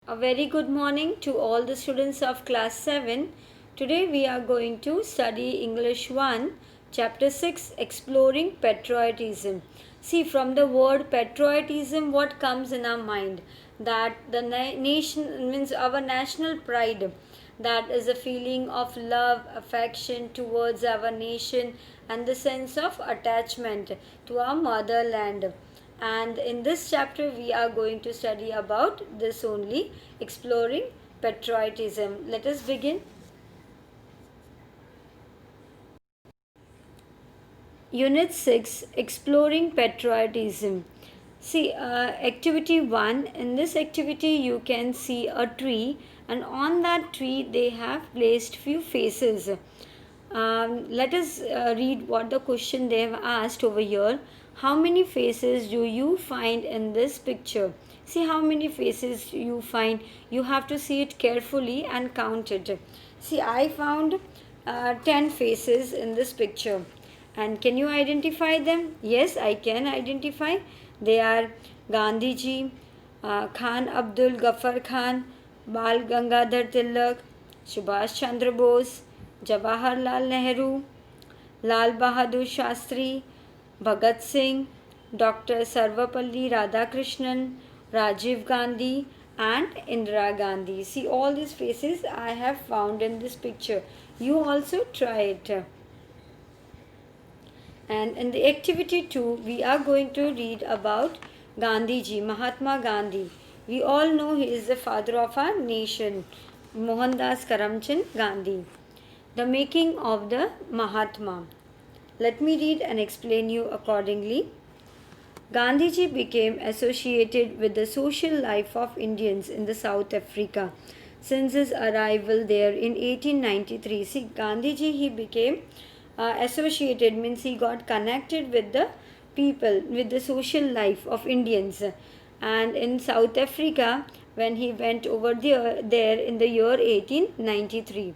A very good morning to all the students of class 7. Today we are going to study English 1, chapter 6, Exploring Patriotism. See, from the word patriotism, what comes in our mind? That the nation means our national pride. That is a feeling of love, affection towards our nation, and the sense of attachment to our motherland. And in this chapter we are going to study about this only, exploring patriotism. Let us begin. Unit 6, Exploring Patriotism. See, activity 1. In this activity you can see a tree, and on that tree they have placed few faces. Let us read what the question they have asked over here. How many faces do you find in this picture? See how many faces you find. You have to see it carefully and count it. See, I found 10 faces in this picture. And can you identify them? Yes, I can identify. They are Gandhiji, Khan Abdul Ghaffar Khan, Bal Gangadhar Tilak, Subhash Chandra Bose, Jawaharlal Nehru, Lal Bahadur Shastri, Bhagat Singh, Dr. Sarvapalli Radhakrishnan, Rajiv Gandhi, and Indira Gandhi. See, all these faces I have found in this picture. You also try it. And in the activity 2, we are going to read about Gandhiji, Mahatma Gandhi. We all know he is the father of our nation, Mohandas Karamchand Gandhi. The making of the Mahatma. Let me read and explain you accordingly. Gandhiji became associated with the social life of Indians in the South Africa since his arrival there in 1893. See, Gandhiji, he became associated, means he got connected with the people, with the social life of Indians. And in South Africa, when he went over there in the year 1893.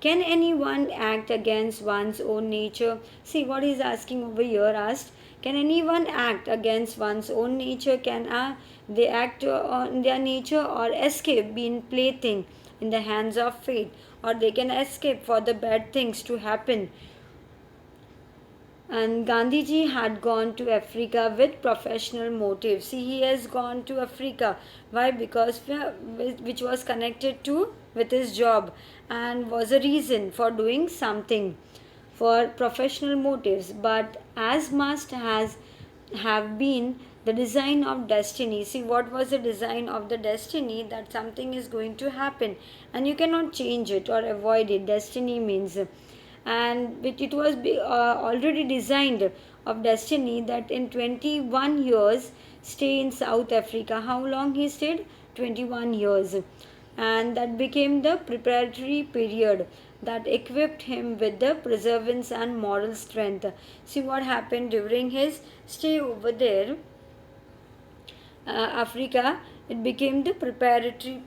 Can anyone act against one's own nature? See what he's asking over here asked. Can anyone act against one's own nature? Can they act on their nature or escape being plaything in the hands of fate? Or they can escape for the bad things to happen. And Gandhiji had gone to Africa with professional motives. See, he has gone to Africa. Why? Because which was connected to with his job and was a reason for doing something for professional motives. But as must has have been the design of destiny. See, what was the design of the destiny? That something is going to happen and you cannot change it or avoid it. Destiny means, and it was already designed of destiny that in 21 years stay in South Africa. How long he stayed? 21 years. And that became the preparatory period that equipped him with the perseverance and moral strength. See what happened during his stay over there, Africa. It became the preparatory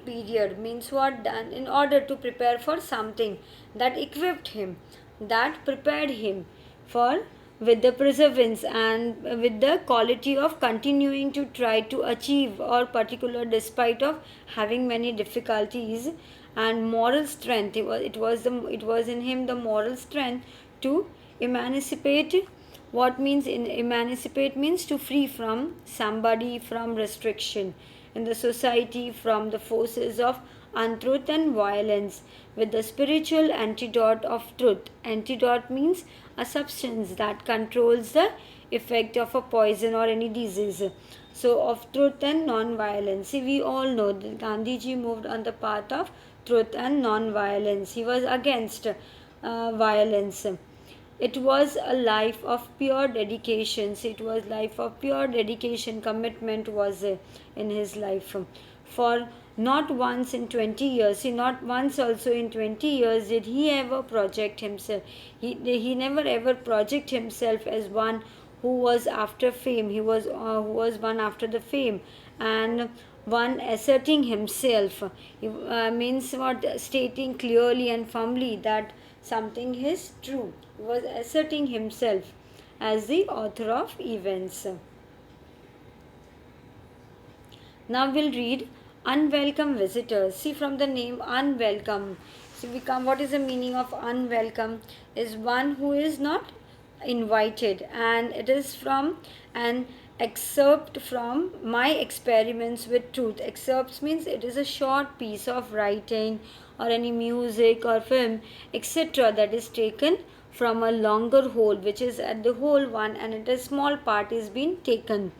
period. Means what? Done in order to prepare for something that equipped him, that prepared him for, with the perseverance and with the quality of continuing to try to achieve or particular despite of having many difficulties, and moral strength. It was in him the moral strength to emancipate. What means in emancipate means to free from somebody, from restriction in the society, from the forces of untruth and violence, with the spiritual antidote of truth. Antidote means a substance that controls the effect of a poison or any disease. So of truth and non-violence. See, we all know that Gandhiji moved on the path of truth and non-violence. He was against violence. It was a life of pure dedication. It was life of pure dedication. Commitment was in his life. For not once in 20 years, see, not once also in 20 years did he ever project himself. He never ever project himself as one who was after fame. Who was one after the fame, and one asserting himself. Means what? Stating clearly and firmly that something is true. He was asserting himself as the author of events. Now we'll read unwelcome visitors. See, from the name unwelcome. See, we come. What is the meaning of unwelcome? Is one who is not invited, and it is from an excerpt from my experiments with truth. Excerpts means it is a short piece of writing or any music or film, etc., that is taken from a longer whole, which is at the whole one, and it is small part is being taken.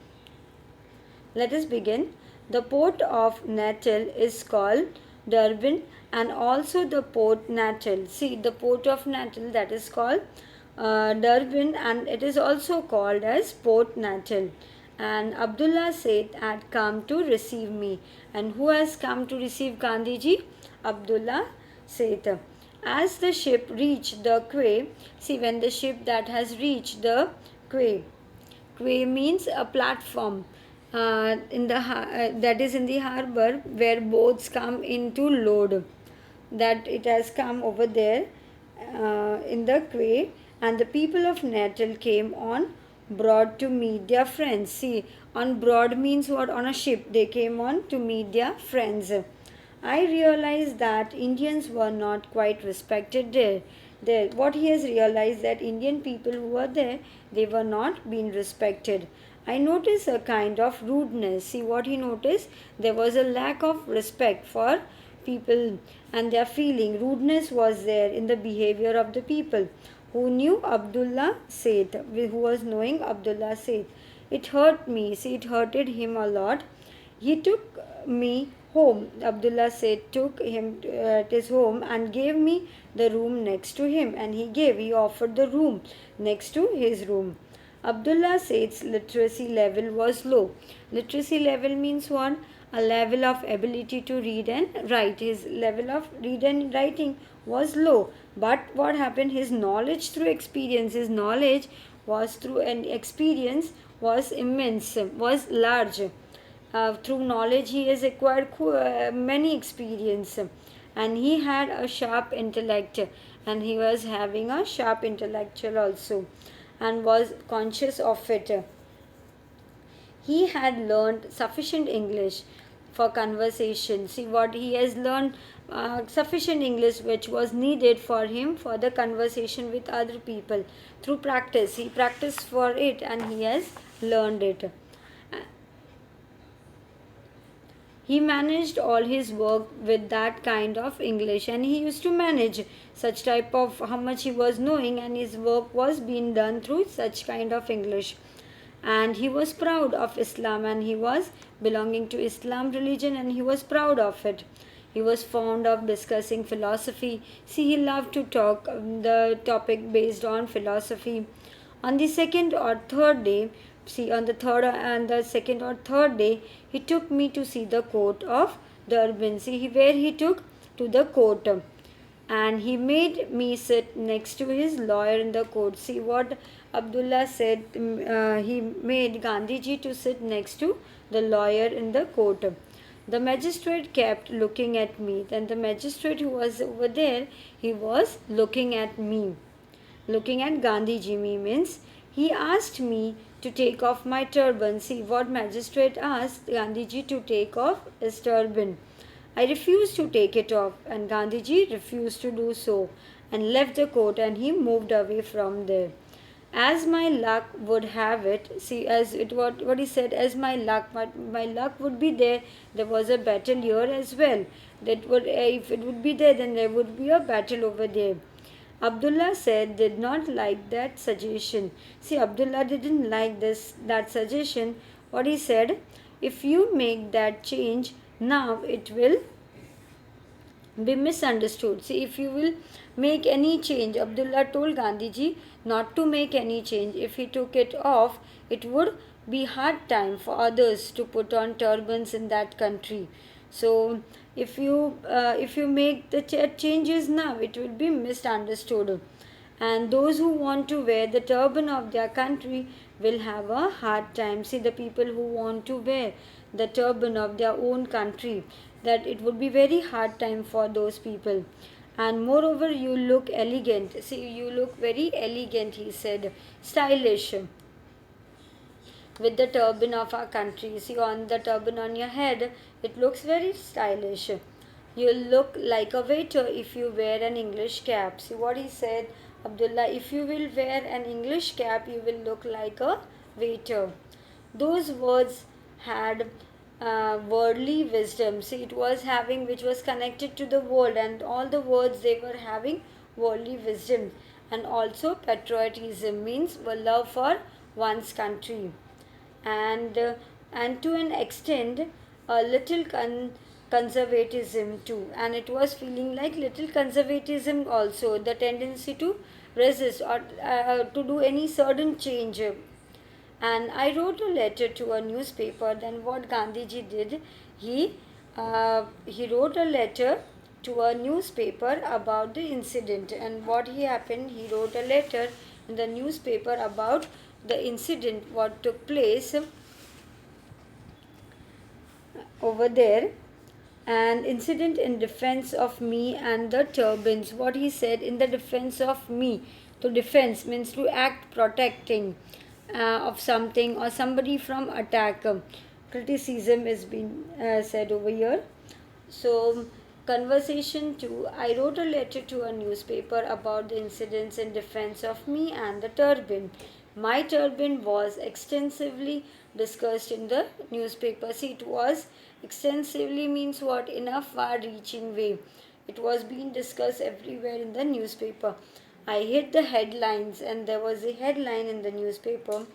Let us begin. The port of Natal is called Durban, and also the port Natal. See, the port of Natal, that is called Durban, and it is also called as Port Natal. And Abdullah Seth had come to receive me. And who has come to receive Gandhiji? Abdullah Seth. As the ship reached the quay, see, when the ship that has reached the quay, quay means a platform that is in the harbor where boats come in to load. That it has come over there in the quay, and the people of Natal came on board to meet their friends. See, on board means what? On a ship. They came on to meet their friends. I realized that Indians were not quite respected there. What he has realized, that Indian people who were there, they were not being respected. I noticed a kind of rudeness. See what he noticed? There was a lack of respect for people and their feeling. Rudeness was there in the behavior of the people who knew Abdullah Seth, who was knowing Abdullah Seth. It hurt me. See, it hurted him a lot. He took me home. Abdullah Seth took him at his home and gave me the room next to him. And he offered the room next to his room. Abdullah Seth's literacy level was low. Literacy level means what? A level of ability to read and write. His level of read and writing was low. But what happened? His knowledge through experience, his knowledge was through an experience was immense, was large. Through knowledge he has acquired many experience, and he had a sharp intellect, and he was having a sharp intellectual also, and was conscious of it. He had learned sufficient English for conversation. See what he has learned, sufficient English which was needed for him for the conversation with other people. Through practice, he practiced for it and he has learned it. He managed all his work with that kind of English, and he used to manage such type of how much he was knowing, and his work was being done through such kind of English. And he was proud of Islam, and he was belonging to Islam religion, and he was proud of it. He was fond of discussing philosophy. See, he loved to talk the topic based on philosophy. On the second or third day, see, on the third and the second or third day, he took me to see the court of Durban. See, where he took to the court, and he made me sit next to his lawyer in the court. See what Abdullah said, he made Gandhiji to sit next to the lawyer in the court. The magistrate kept looking at me. Then the magistrate who was over there, he was looking at me. Looking at Gandhiji means he asked me to take off my turban. See what magistrate asked Gandhiji to take off his turban. I refused to take it off, and Gandhiji refused to do so and left the court, and he moved away from there. As my luck would have it, see, as it what he said, as my luck would be there was a battle here as well. That would, if it would be there, then there would be a battle over there. Abdullah said did not like that suggestion. See, Abdullah didn't like that suggestion. What he said, if you make that change now, it will be misunderstood. See, if you will make any change, Abdullah told Gandhiji not to make any change. If he took it off, it would be hard time for others to put on turbans in that country. So if you make the changes now, it will be misunderstood, and those who want to wear the turban of their country will have a hard time. See, the people who want to wear the turban of their own country, that it would be very hard time for those people. And moreover, you look elegant. See, you look very elegant, he said, stylish. with the turban of our country. See, on the turban on your head, it looks very stylish. You look like a waiter if you wear an English cap. See what he said, Abdullah, if you will wear an English cap, you will look like a waiter. Those words had worldly wisdom. See, it was having, which was connected to the world, and all the words they were having worldly wisdom. And also patriotism means love for one's country. And uh, and to an extent a little conservatism too, and it was feeling like little conservatism also, the tendency to resist or to do any sudden change. And I wrote a letter to a newspaper. Then what Gandhiji did, he wrote a letter to a newspaper about the incident. And what he happened, he wrote a letter in the newspaper about the incident what took place over there. An incident in defense of me and the turbans. What he said, in the defense of me. To defense means to act protecting of something or somebody from attack. Criticism is being said over here. So, conversation 2. I wrote a letter to a newspaper about the incidents in defense of me and the turban. My turban was extensively discussed in the newspaper. See, it was extensively means what? In a far reaching way. It was being discussed everywhere in the newspaper. I hit the headlines, and there was a headline in the newspaper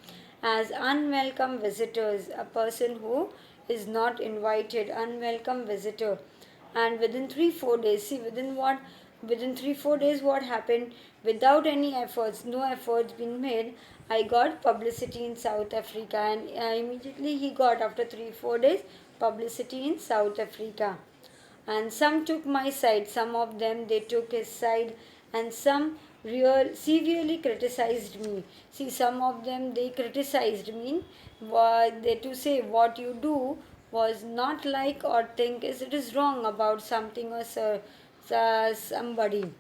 as unwelcome visitors, a person who is not invited, unwelcome visitor. And within 3-4 days, see, within 3-4 days what happened, without any efforts, no efforts being made, I got publicity in South Africa. And immediately he got, after 3-4 days, publicity in South Africa. And some took my side, some of them they took his side, and some real severely criticized me. See, some of them they criticized me, they to say what you do was not like or think is it is wrong about something or somebody.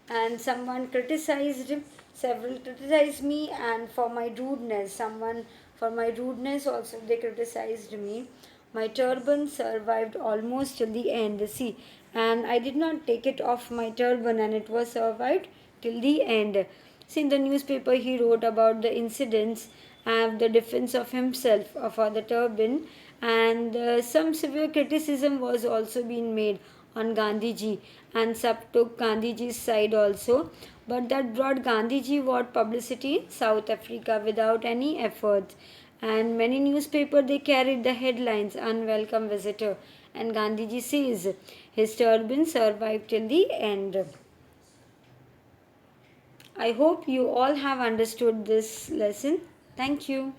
And someone criticized, several criticized me, and for my rudeness, someone for my rudeness also they criticized me. My turban survived almost till the end. See, and I did not take it off my turban, and it was survived till the end. See, in the newspaper, he wrote about the incidents and the defense of himself for the turban, and some severe criticism was also being made on Gandhiji, and some took Gandhiji's side also. But that brought Gandhiji what publicity in South Africa without any effort. And many newspapers they carried the headlines unwelcome visitor, and Gandhiji says his turban survived till the end. I hope you all have understood this lesson. Thank you.